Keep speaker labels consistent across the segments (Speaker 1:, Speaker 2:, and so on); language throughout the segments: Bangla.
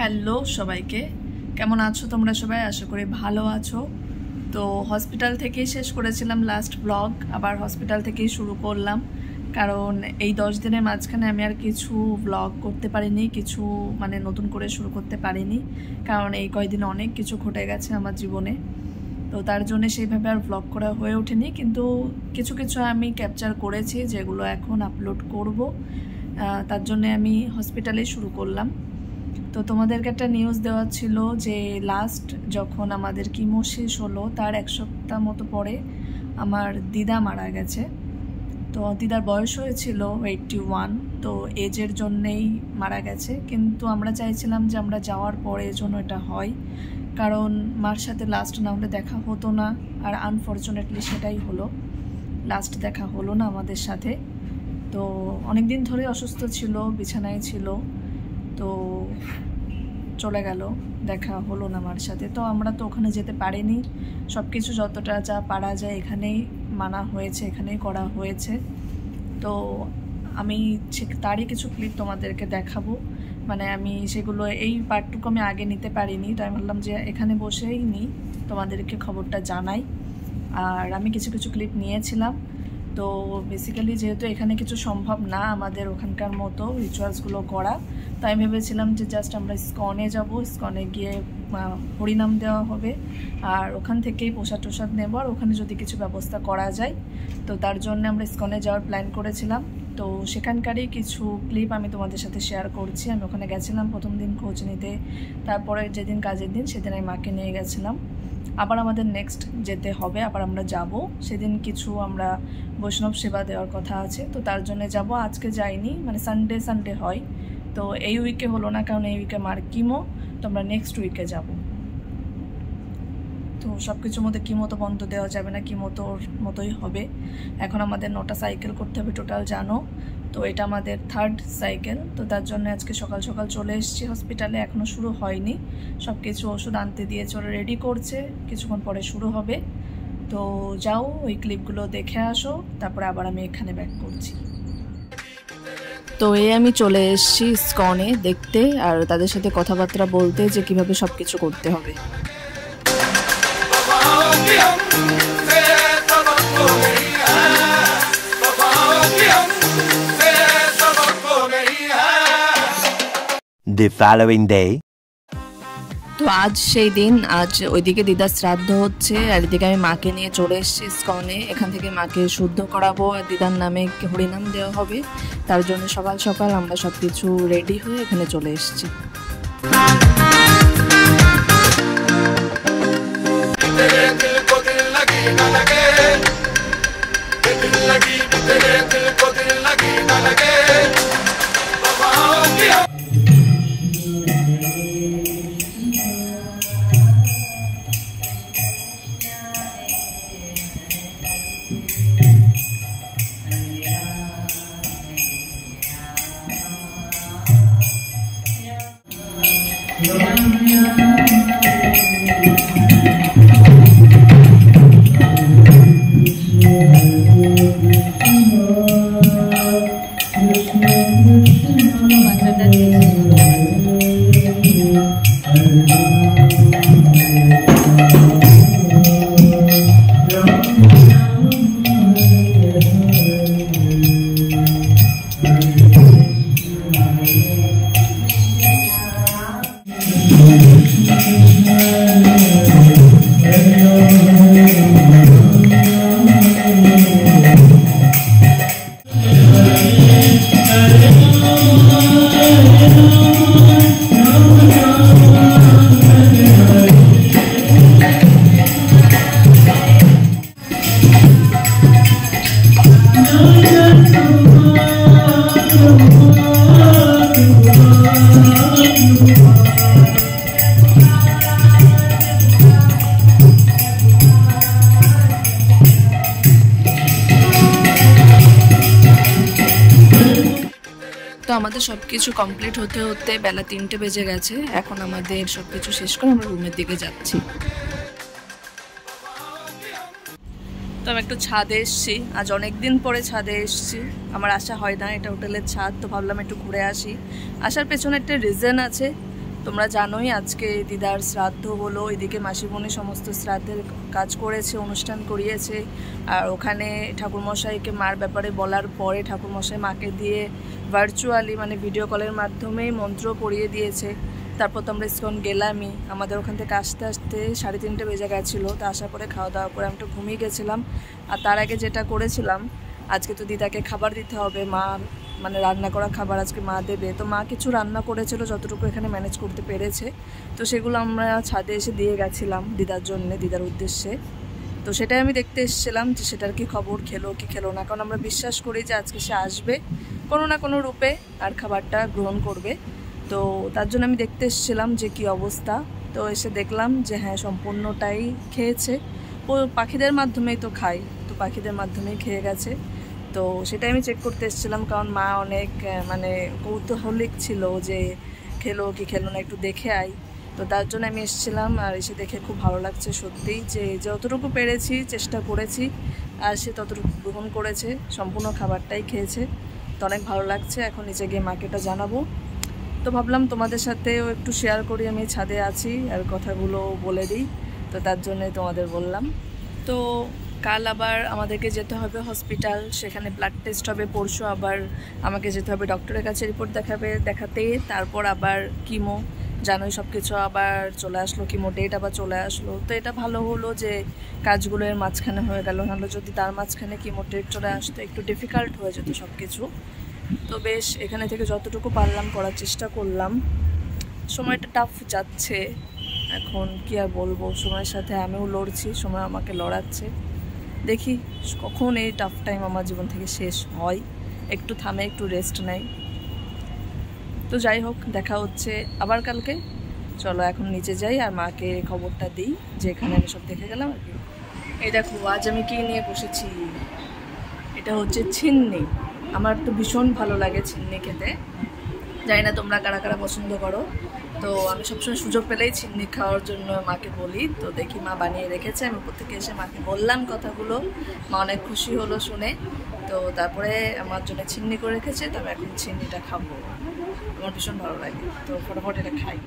Speaker 1: হ্যালো সবাইকে, কেমন আছো তোমরা সবাই? আশা করি ভালো আছো। তো হসপিটাল থেকেই শেষ করেছিলাম লাস্ট ব্লগ, আবার হসপিটাল থেকেই শুরু করলাম, কারণ এই 10 দিনের মাঝখানে আমি আর কিছু ব্লগ করতে পারিনি, কিছু নতুন করে শুরু করতে পারিনি, কারণ এই কয়েকদিনে অনেক কিছু ঘটে গেছে আমার জীবনে। তো তার জন্য সেইভাবে আর ব্লগ করা হয়ে ওঠেনি, কিন্তু কিছু কিছু আমি ক্যাপচার করেছি যেগুলো এখন আপলোড করব। তার জন্য আমি হসপিটালেই শুরু করলাম। তো তোমাদেরকে একটা নিউজ দেওয়া ছিল যে লাস্ট যখন আমাদের কিমো শেষ হলো তার 1 সপ্তাহ মতো পরে আমার দিদা মারা গেছে। তো দিদার বয়স হয়েছিল 81, তো এজের জন্যেই মারা গেছে। কিন্তু আমরা চাইছিলাম যে আমরা যাওয়ার পরে জন্য এটা হয়, কারণ মার সাথে লাস্ট না হলে দেখা হতো না, আর আনফর্চুনেটলি সেটাই হলো, লাস্ট দেখা হলো না আমাদের সাথে। তো অনেক দিন ধরে অসুস্থ ছিল, বিছানায় ছিল, তো চলে গেল, দেখা হলো না আমার সাথে। তো আমরা তো ওখানে যেতে পারিনি, সব কিছু যতটা যা পারা যায় এখানেই মানা হয়েছে, এখানেই করা হয়েছে। তো আমি তারই কিছু ক্লিপ তোমাদেরকে দেখাবো, আমি সেগুলো এই পার্টটুকু আমি আগে নিতে পারিনি, তো আমি ভাবলাম যে এখানে বসেই নিই, তোমাদেরকে খবরটা জানাই। আর আমি কিছু কিছু ক্লিপ নিয়েছিলাম। তো বেসিক্যালি যেহেতু এখানে কিছু সম্ভব না আমাদের ওখানকার মতো রিচুয়ালসগুলো করা, তাই আমি ভেবেছিলাম যে জাস্ট আমরা ইসকনে যাব, ইসকনে গিয়ে হরিনাম দেওয়া হবে, আর ওখান থেকেই প্রসাদ টোসাদ নেব, আর ওখানে যদি কিছু ব্যবস্থা করা যায়। তো তার জন্য আমরা ইসকনে যাওয়ার প্ল্যান করেছিলাম। তো সেখানকারই কিছু ক্লিপ আমি তোমাদের সাথে শেয়ার করছি। আমি ওখানে গেছিলাম প্রথম দিন খোঁজ নিতে, তারপরে যেদিন কাজের দিন সেদিন আমি মাকে নিয়ে গেছিলাম। আবার আমাদের নেক্সট যেতে হবে, আবার আমরা যাব, সেদিন কিছু আমরা বৈষ্ণব সেবা দেওয়ার কথা আছে, তো তার জন্য যাব। আজকে যাইনি, সানডে হয়, তো এই উইকে হলো না, কারণ এই উইকে মার কিমো, তো আমরা নেক্সট উইকে যাব। তো সব কিছুর মধ্যে কিমো তো বন্ধ দেওয়া যাবে না, কিমো তোর মতোই হবে। এখন আমাদের 9টা সাইকেল করতে হবে টোটাল, জানো তো এটা আমাদের 3rd সাইকেল। তো তার জন্য আজকে সকাল সকাল চলে এসেছি হসপিটালে, এখনও শুরু হয়নি, সব কিছু ওষুধ আনতে দিয়ে চলে রেডি করছে, কিছুক্ষণ পরে শুরু হবে। তো যাও ওই ক্লিপগুলো দেখে আসো, তারপরে আবার আমি এখানে ব্যাক করছি। তো এই আমি চলে এসেছি ইসকনে দেখতে, আর তাদের সাথে কথাবার্তা বলতে যে কিভাবে সব কিছু করতে হবে।
Speaker 2: The following day.
Speaker 1: তো আজ সেই দিন, আজ ওইদিকে দিদার শ্রাদ্ধ হচ্ছে, আর এদিকে আমি মাকে নিয়ে চলে এসেছি ইসকনে। এখান থেকে মাকে শুদ্ধ করাবো, আর দিদার নামে হরিনাম দেওয়া হবে। তার জন্য সকাল সকাল আমরা সব কিছু রেডি হয়ে এখানে চলে এসেছি। তো আমাদের সব কিছু কমপ্লিট হতে হতে বেলা 3টে বেজে গেছে। এখন আমাদের সব কিছু শেষ করে আমরা রুমের দিকে যাচ্ছি। তো আমি একটু ছাদে এসেছি, আজ অনেক দিন পরে ছাদে এসেছি, আমার আসা হয় না, এটা হোটেলের ছাদ, তো ভাবলাম একটু ঘুরে আসি। আসার পেছনে একটা রিজন আছে, তোমরা জানোই আজকে দিদার শ্রাদ্ধ হলো, এদিকে মাসিমণি সমস্ত শ্রাদ্ধের কাজ করেছে, অনুষ্ঠান করিয়েছে। আর ওখানে ঠাকুরমশাইকে মার ব্যাপারে বলার পরে ঠাকুরমশাই মাকে দিয়ে ভার্চুয়ালি মানে ভিডিও কলের মাধ্যমেই মন্ত্র পড়িয়ে দিয়েছে। তারপর তো আমরা ইসকন গেলামই। আমাদের ওখান থেকে আসতে আসতে 3:30 বেজে গেছিলো। তো আসার পরে খাওয়া দাওয়া করে আমি একটু ঘুমিয়ে গেছিলাম। আর তার আগে যেটা করেছিলাম, আজকে তো দিদাকে খাবার দিতে হবে, মা মানে রান্না করা খাবার আজকে মা দেবে। তো মা কিছু রান্না করেছিল যতটুকু এখানে ম্যানেজ করতে পেরেছে, তো সেগুলো আমরা ছাদে এসে দিয়ে গেছিলাম দিদার জন্যে, দিদার উদ্দেশ্যে। তো সেটাই আমি দেখতে এসেছিলাম যে সেটার কি খবর, খেলো কি খেলো না। কারণ আমরা বিশ্বাস করি যে আজকে সে আসবে কোনো না কোনো রূপে আর খাবারটা গ্রহণ করবে। তো তার জন্য আমি দেখতে এসেছিলাম যে কি অবস্থা। তো এসে দেখলাম যে হ্যাঁ সম্পূর্ণটাই খেয়েছে। ও পাখিদের মাধ্যমেই তো খায়, তো পাখিদের মাধ্যমেই খেয়ে গেছে। তো সেটাই আমি চেক করতে এসেছিলাম, কারণ মা অনেক মানে কৌতূহলিক ছিল যে খেলো কি খেলো না, একটু দেখে আই। তো তার জন্য আমি এসেছিলাম। আর এসে দেখে খুব ভালো লাগছে সত্যিই, যে যতটুকু পেরেছি চেষ্টা করেছি আর সে ততটুকু গ্রহণ করেছে, সম্পূর্ণ খাবারটাই খেয়েছে। তো অনেক ভালো লাগছে। এখন নিচে গিয়ে মাকে এটা জানাবো। তো ভাবলাম তোমাদের সাথেও একটু শেয়ার করি, আমি ছাদে আছি আর কথাগুলো বলে দিই। তো তার জন্যই তোমাদের বললাম। তো কাল আবার আমাদেরকে যেতে হবে হসপিটাল, সেখানে ব্লাড টেস্ট হবে। পরশু আবার আমাকে যেতে হবে ডক্টরের কাছে রিপোর্ট দেখাতে। তারপর আবার কিমো, জানোই সব কিছু আবার চলে আসলো, কিমো ডেট আবার চলে আসলো। তো এটা ভালো হলো যে কাজগুলো এর মাঝখানে হয়ে গেল, নাহলে যদি তার মাঝখানে কিমো ডেট চলে আসতো একটু ডিফিকাল্ট হয়ে যেত সব কিছু। তো বেশ এখানে থেকে যতটুকু পারলাম করার চেষ্টা করলাম। সময়টা টাফ যাচ্ছে, এখন কি আর বলবো, সময়ের সাথে আমিও লড়ছি, সময় আমাকে লড়াচ্ছে। দেখি কখন এই টাফ টাইম আমার জীবন থেকে শেষ হয়, একটু থামে, একটু রেস্ট নেই। তো যাই হোক, দেখা হচ্ছে আবার কালকে। চলো এখন নিচে যাই আর মাকে খবরটা দিই যে এখানে আমি সব দেখে গেলাম আর কি। এই দেখো আজ আমি কি নিয়ে বসেছি, এটা হচ্ছে ছিন্নি। আমার তো ভীষণ ভালো লাগে ছিন্নি খেতে, জানি না তোমরা কারা কারা পছন্দ করো। তো আমি সবসময় সুযোগ পেলেই ছিন্নি খাওয়ার জন্য মাকে বলি। তো দেখি মা বানিয়ে রেখেছে, আমি প্রত্যেকে এসে মাকে বললাম কথাগুলো, মা অনেক খুশি হলো শুনে। তো তারপরে আমার জন্য ছিন্নি করে রেখেছে, তো আমি এখন ছিন্নিটা খাবো, আমার ভীষণ ভালো লাগে। তো ফটাফট এটা খাই।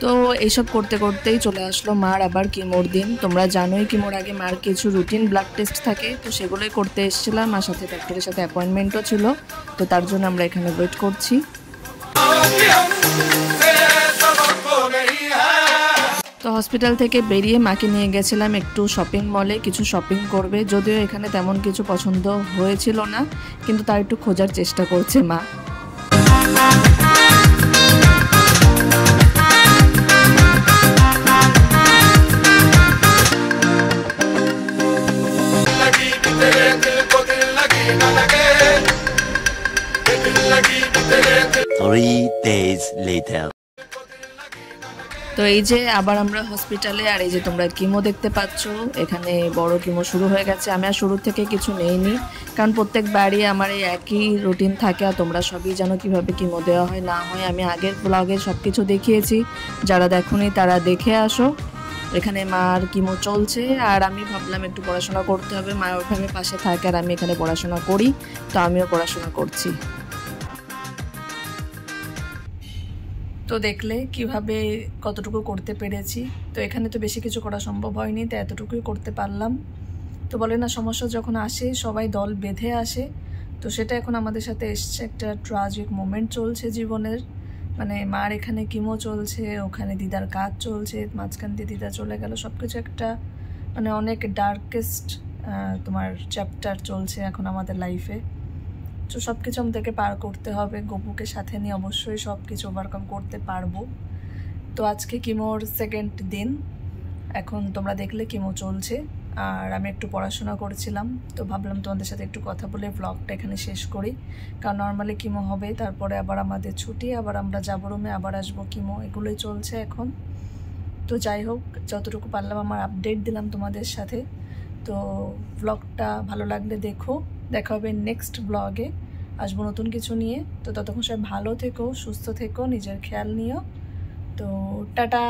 Speaker 1: তো এইসব করতে করতেই চলে আসলো মার আবার কিমোর দিন। তোমরা জানোই কিমোর আগে মার কিছু রুটিন ব্লাড টেস্ট থাকে, তো সেগুলোই করতে এসেছিলাম। আর সাথে ডক্টরের সাথে অ্যাপয়েন্টমেন্টও ছিল, তো তার জন্য আমরা এখানে ওয়েট করছি। তো হসপিটাল থেকে বেরিয়ে মাকে নিয়ে গেছিলাম একটু শপিং মলে, কিছু শপিং করবে। যদিও এখানে তেমন কিছু পছন্দ হয়েছিল না, কিন্তু তার একটু খোঁজার চেষ্টা করছে মা।
Speaker 2: Three days later.
Speaker 1: তো এই যে আবার আমরা হসপিটালে, আর এই যে তোমরা কিমো দেখতে পাচ্ছ, এখানে বড় কিমো শুরু হয়ে গেছে। আমি আর শুরু থেকে কিছু নেইনি, কারণ প্রত্যেকবারই আমার এই একই রুটিন থাকে। আর তোমরা সবই জানো কীভাবে কিমো দেওয়া হয় না হয়, আমি আগের ব্লগে সব কিছু দেখিয়েছি, যারা দেখোনি তারা দেখে আসো। এখানে মার কিমো চলছে, আর আমি ভাবলাম একটু পড়াশোনা করতে হবে, মা ওখানে পাশে থাকে আর আমি এখানে পড়াশোনা করি, তো আমিও পড়াশোনা করছি। তো দেখলে কিভাবে কতটুকু করতে পেরেছি। তো এখানে তো বেশি কিছু করা সম্ভব হয়নি, তো এতটুকুই করতে পারলাম। তো বলে না, সমস্যা যখন আসে সবাই দল বেঁধে আসে, তো সেটা এখন আমাদের সাথে এসছে। একটা ট্রাজিক মোমেন্ট চলছে জীবনের, মানে মার এখানে কিমো চলছে, ওখানে দিদার কাজ চলছে, মাঝখান দিয়ে দিদা চলে গেল, সব কিছু একটা মানে অনেক ডার্কেস্ট তোমার চ্যাপ্টার চলছে এখন আমাদের লাইফে। তো সব কিছু আমাদেরকে পার করতে হবে, গপুকে সাথে নিয়ে অবশ্যই সব কিছু ওভারকাম করতে পারবো। তো আজকে কিমোর সেকেন্ড দিন, এখন তোমরা দেখলে কিমো চলছে, আর আমি একটু পড়াশোনা করছিলাম। তো ভাবলাম তোমাদের সাথে একটু কথা বলে ব্লগটা এখানে শেষ করি, কারণ নর্মালি কিমো হবে, তারপরে আবার আমাদের ছুটি, আবার আমরা যাবো রুমে, আবার আসবো কিমো, এগুলোই চলছে এখন। তো যাই হোক, যতটুকু পারলাম আমার আপডেট দিলাম তোমাদের সাথে। তো ব্লগটা ভালো লাগলে দেখো, দেখা হবে নেক্সট ব্লগে, আসবো নতুন কিছু নিয়ে। তো ততক্ষণ সবাই ভালো থেকো, সুস্থ থেকো, নিজের খেয়াল নিও। তো টাটা।